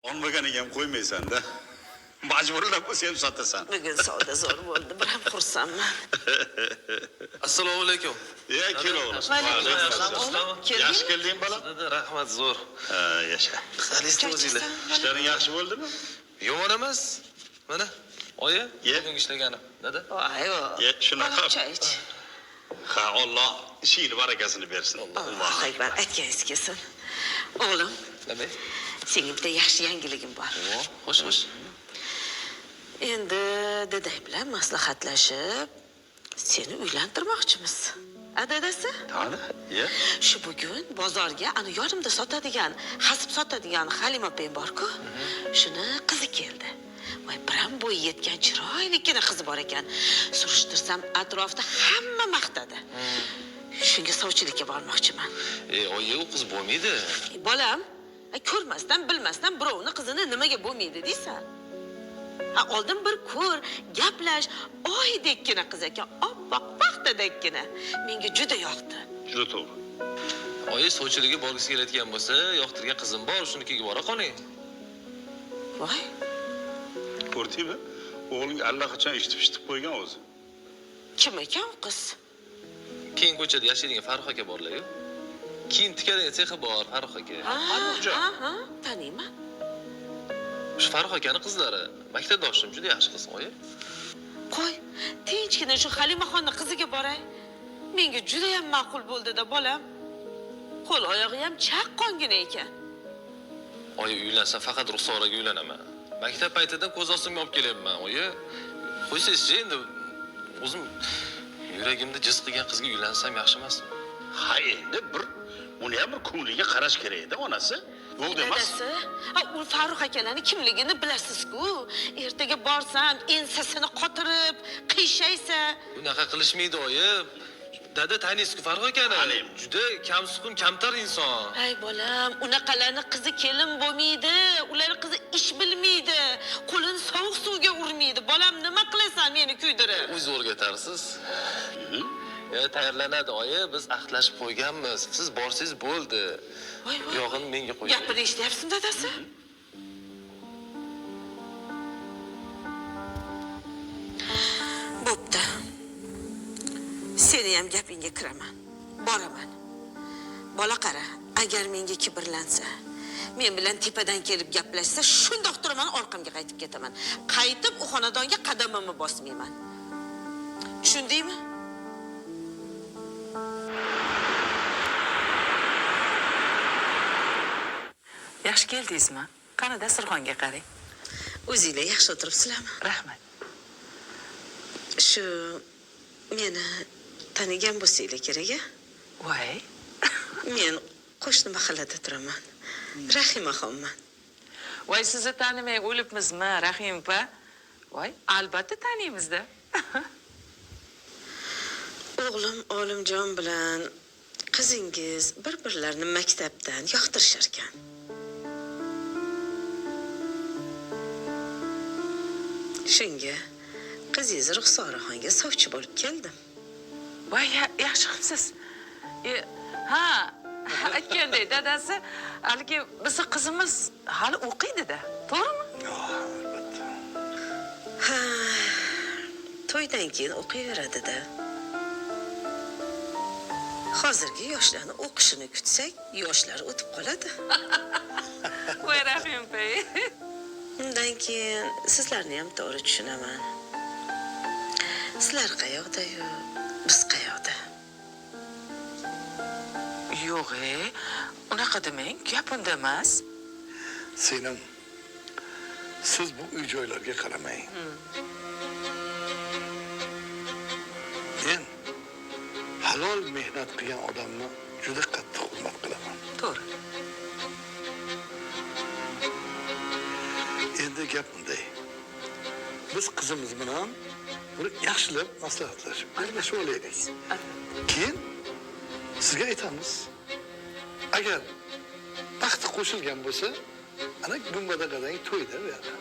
Olmaganiga ham qo'ymaysan-da. Majburlab bo'lsa ham sotasan. Bugun savdo zo'r bo'ldi. Bir ham xursandman. Assalomu alaykum. Ya kelov. Yaxshi kelding bolam. Rahmat zo'r. Ha, yasha. Xalista o'zinglar. Ishlaring yaxshi bo'ldimi? Yomon emas. Mana, oyi, Ye. bugun ishlaganim. Dada. Voy, Ye, shunaqa. Choy ich. Ha, Alloh ishingni barakasini bersin. Alloh akbar, aytganingiz kelsin. O'g'lim, Nima? senga bitta yaxshi yangiligim bor. Xo'sh. Endi daday bilan maslahatlashib, seni uylantirmoqchimiz. Dadasi? Qani? Ye. Shu bugun bozorga ana yonimda sotadigan, hasib sotadigan Halima opam bor-ku, shuni qizi keldi. Voy, biram bo'yi yetgan chiroylikgina qizi bor ekan. Surishtirsam, atrofda hamma maqtadi. Shunga sovchilikka bormoqchiman. Oyi, u qiz bo'lmaydi. Bolam, ko'rmasdan, bilmasdan birovni qizini nimaga bo'lmaydi deysan? Oldin bir ko'r, gaplash, oydekkina qiz ekan, oppoq paxtadekkina. Menga juda yoqdi. Juda to'g'ri. Oyi, sovchilikka borgisi kelayotgan bo'lsa, yoqtirgan qizim bor, shunikiga bora qoling. Voy, Ko'rdingmi? O'g'ling allaqachon eshitib qo'ygan o'zi. kim ekan u qiz? Keyin ko'chada yashaydigan Farruh aka borlar-ku. Keyin tikadigan sexi bor Farruh aka. Ha, taniyman. Shu Farruh akaning qizlari, maktabdoshim juda yaxshi qiz, oyi. Qo'y, tinchgina shu Halimaxonning qiziga boray. Menga juda ham ma'qul bo'ldi-da, bolam. Qo'l oyog'i ham chaqqongina ekan. Oyi, uylansam faqat Ruxsoraga uylanaman. Maktab paytidan ko'z ostimga olib kelyapman, oyi. Qo'ysiz-chi, endi o'zim yuragimda jiz qilgan qizga uylansam yaxshi emasmi? Ha, endi uni ham bir ko'ngliga qarash kerak edi, onasi. Yo'q emas. Dadasi, u Farruh akalarning kimligini bilasiz-ku. Ertaga borsam, ensasini qotirib, qiyshaysa. Bunaqa qilishmaydi, oyi. Dada taniysiz-ku Farruh akani. Juda kamsuqum, kamtar inson. Ay bolam, unaqalarni qizi kelin bo'lmaydi. Ular qizi ish bilmaydi. Qo'lini sovuq suvga urmaydi. Bolam, nima qilasan meni kuydirib? O'z o'rgatarsiz. Tayyorlanadi, oyi. Biz ahdlashib qo'yganmiz. Siz borsangiz bo'ldi. Voy. Yog'ini menga qo'ying. Gapini eshityapsan, dadasi? Bo'pti. Seni ham gapingga kiraman. Boraman. Bola qara, agar menga kibrlansa, men bilan tepadan kelib gaplashsa, shundoq turaman, orqamga qaytib ketaman. Qaytib u xonadonga qadamimni bosmayman. Tushundingmi? Yaxshi keldingizmi? Qani dasturxonga qarang. O'zinglar yaxshi o'tiribsizlarmi? Rahmat. Shu meni tanigan bo'lsanglar kerak-a? Voy. Men qo'shni mahallada turaman. Rahimaxonman. Voy, sizni tanimay o'libmizmi, Rahim opa? Voy, albatta taniymiz-da. O'g'lim Olimjon bilan qizingiz bir-birlarini maktabdan yoqtirishar ekan. Shunga qizingiz Ruxsoraxonga sovchi bo'lib keldim. Voy, yaxshi qilibsiz. Ha, aytganday dadasi, haligi bizning qizimiz hali o'qiydi-da, to'g'rimi? Albatta. Ha, to'ydan keyin o'qiyveradi-da. Hozirgi yoshlarni o'qishini kutsak, yoshlar o'tib qoladi. Voy, Rahim opa. Undan keyin sizlarni ham to'g'ri tushunaman. Sizlar qayoqda-yu, biz qayoqda? Yo'q, unaqa demang, gap unda emas. Senim, siz bu uy-joylarga qaramang. Men halol mehnat qilgan odamni juda qattiq hurmat qilaman. To'g'ri. Endi gap bunday. Biz qizimiz bilan bir yaxshilab maslahatlashib, gaplashib olaylik. Keyin sizga aytamiz. Agar baxti qo'shilgan bo'lsa, ana gumbada-gadang to'yda beradi.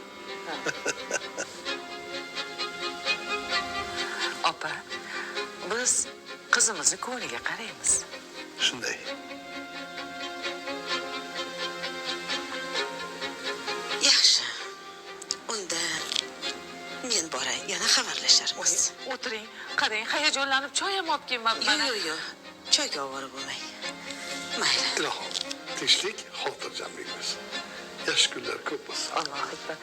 Opa, biz qizimizni ko'ngliga qaraymiz. Shunday. xabarlasharmiz. O'tiring, qarang, hayajonlanib choy ham olib kelmabman. Yo'q. Choyga ovora bo'lmang. Mayli. Ilohim, tinchlik, xotirjamlik bo'lsin. Yaxshi kunlar ko'p bo'lsin. Allohu akbar.